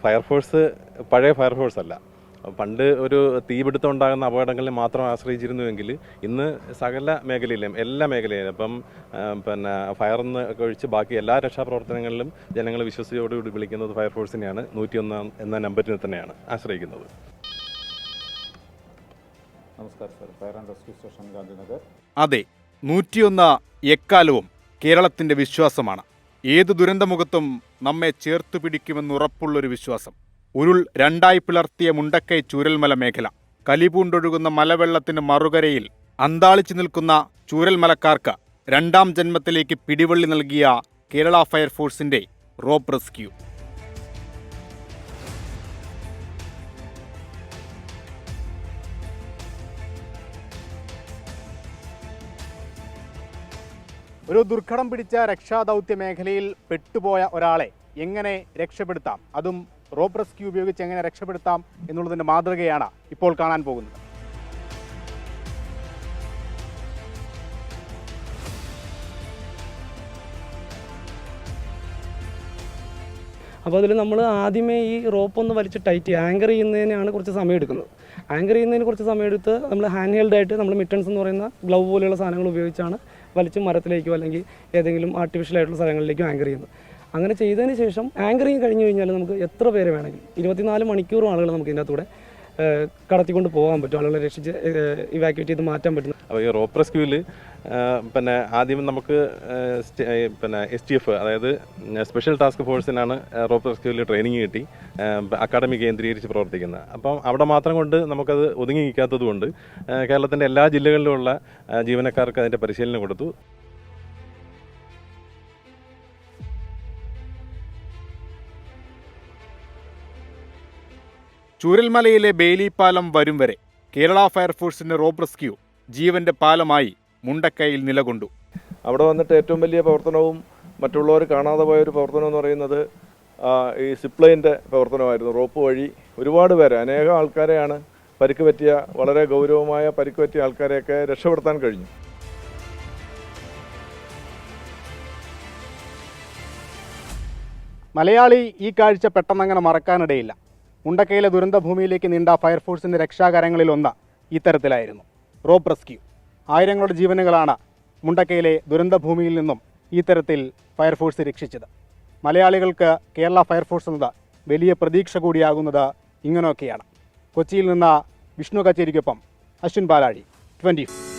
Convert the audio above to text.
Fire force പഴയ fire force അല്ല. പണ്ട് ഒരു തീപിടുത്തം ഉണ്ടാകുന്ന അപകടങ്ങളിൽ മാത്രം ആശ്രയിച്ചിരുന്നുവെങ്കിൽ ഇന്ന് സകല മേഖലയിലും എല്ലാ മേഖലയിലും ഇപ്പം ഫയറിന്ന് ഒഴിച്ച് ബാക്കി എല്ലാ രക്ഷാപ്രവർത്തനങ്ങളിലും ജനങ്ങൾ വിശ്വസ്തയോടുകൂടി വിളിക്കുന്നത് ഫയർഫോഴ്സിനെയാണ്. 101 എന്ന നമ്പറിനെ തന്നെയാണ് ആശ്രയിക്കുന്നത്. നമസ്കാരം sir, fire and rescue station Gandhinagar. അതെ, 101 എക്കാലവും കേരളത്തിൻ്റെ വിശ്വാസമാണ്. ഏത് ദുരന്തമുഖത്തും നമ്മെ ചേർത്തു പിടിക്കുമെന്നുറപ്പുള്ളൊരു വിശ്വാസം. ഉരുൾ രണ്ടായി പിളർത്തിയ മുണ്ടക്കൈ ചൂരൽമല മേഖല, കലിപൂണ്ടൊഴുകുന്ന മലവെള്ളത്തിന് മറുകരയിൽ അന്താളിച്ചു നിൽക്കുന്ന ചൂരൽമലക്കാർക്ക് രണ്ടാം ജന്മത്തിലേക്ക് പിടിവള്ളി നൽകിയ കേരള ഫയർഫോഴ്സിന്റെ റോപ്പ് റെസ്ക്യൂ. ഒരു ദുർഘടം പിടിച്ച രക്ഷാദൗത്യ മേഖലയിൽ പെട്ടുപോയ ഒരാളെ എങ്ങനെ രക്ഷപ്പെടുത്താം, അതും റോപ്പ് റെസ്ക്യൂ ഉപയോഗിച്ച് എങ്ങനെ രക്ഷപ്പെടുത്താം എന്നുള്ളതിൻ്റെ മാതൃകയാണ് ഇപ്പോൾ കാണാൻ പോകുന്നത്. അപ്പോൾ അതിൽ നമ്മൾ ആദ്യമേ ഈ റോപ്പ് ഒന്ന് വലിച്ച് ടൈറ്റ് ചെയ്യുക. ആങ്കർ ചെയ്യുന്നതിനാണ് കുറച്ച് സമയം എടുക്കുന്നത്. ആങ്കർ ചെയ്യുന്നതിന് കുറച്ച് സമയമെടുത്ത് നമ്മൾ ഹാൻഡ് ഹെൽഡായിട്ട് നമ്മൾ മിറ്റൻസ് എന്ന് പറയുന്ന ഗ്ലൗ പോലെയുള്ള സാധനങ്ങൾ ഉപയോഗിച്ചാണ് വലിച്ച് മരത്തിലേക്കോ അല്ലെങ്കിൽ ഏതെങ്കിലും ആർട്ടിഫിഷ്യൽ ആയിട്ടുള്ള സ്ഥലങ്ങളിലേക്കോ ആങ്കർ ചെയ്യുന്നത്. അങ്ങനെ ചെയ്തതിന് ശേഷം ആങ്കറിങ് കഴിഞ്ഞ് കഴിഞ്ഞാൽ നമുക്ക് എത്ര പേര് വേണമെങ്കിലും 24 മണിക്കൂറും ആളുകൾ നമുക്ക് ഇതിനകത്തൂടെ കടത്തിക്കൊണ്ട് പോകാൻ പറ്റും, ആളുകളെ രക്ഷിച്ച് ഇവാക്യുവേറ്റ് ചെയ്ത് മാറ്റാൻ പറ്റും. അപ്പോൾ ഈ റോപ്പ് റെസ്ക്യൂവിൽ ആദ്യം നമുക്ക് STF അതായത് സ്പെഷ്യൽ ടാസ്ക് ഫോഴ്സിനാണ് റോപ്പ് റെസ്ക്യൂവിൽ ട്രെയിനിങ് കിട്ടി അക്കാഡമി കേന്ദ്രീകരിച്ച് പ്രവർത്തിക്കുന്നത്. അപ്പം അവിടെ മാത്രം കൊണ്ട് നമുക്കത് ഒതുങ്ങി നിൽക്കാത്തത് കൊണ്ട് കേരളത്തിൻ്റെ എല്ലാ ജില്ലകളിലുമുള്ള ജീവനക്കാർക്ക് അതിൻ്റെ പരിശീലനം കൊടുത്തു. ചൂരൽമലയിലെ ബെയിലി പാലം വരും വരെ കേരള ഫയർഫോഴ്സിന്റെ റോപ്പ് റെസ്ക്യൂ ജീവന്റെ പാലമായി മുണ്ടക്കൈയിൽ നിലകൊണ്ടു. അവിടെ വന്നിട്ട് ഏറ്റവും വലിയ പ്രവർത്തനവും മറ്റുള്ളവർ കാണാതെ പോയ ഒരു പ്രവർത്തനം എന്ന് പറയുന്നത് ഈ സിപ്ലൈൻ്റെ പ്രവർത്തനമായിരുന്നു. റോപ്പ് വഴി ഒരുപാട് പേരെ, അനേകം ആൾക്കാരെയാണ് പരിക്ക് പറ്റിയ, വളരെ ഗൗരവമായ പരിക്ക് പറ്റിയ ആൾക്കാരെയൊക്കെ രക്ഷപ്പെടുത്താൻ കഴിഞ്ഞു. മലയാളി ഈ കാഴ്ച പെട്ടെന്നങ്ങനെ മറക്കാനിടയില്ല. മുണ്ടക്കൈയിലെ ദുരന്തഭൂമിയിലേക്ക് നീണ്ട ഫയർഫോഴ്സിൻ്റെ രക്ഷാകാരങ്ങളിലൊന്ന് ഇത്തരത്തിലായിരുന്നു റോപ്പ് റെസ്ക്യൂ. ആയിരങ്ങളുടെ ജീവനുകളാണ് മുണ്ടക്കൈയിലെ ദുരന്തഭൂമിയിൽ നിന്നും ഈ തരത്തിൽ ഫയർഫോഴ്സ് രക്ഷിച്ചത്. മലയാളികൾക്ക് കേരള ഫയർഫോഴ്സ് എന്നത് വലിയ പ്രതീക്ഷ കൂടിയാകുന്നത് ഇങ്ങനെയൊക്കെയാണ്. കൊച്ചിയിൽ നിന്ന് വിഷ്ണു കച്ചേരിക്കൊപ്പം അശ്വിൻ പാലാഴി, 24.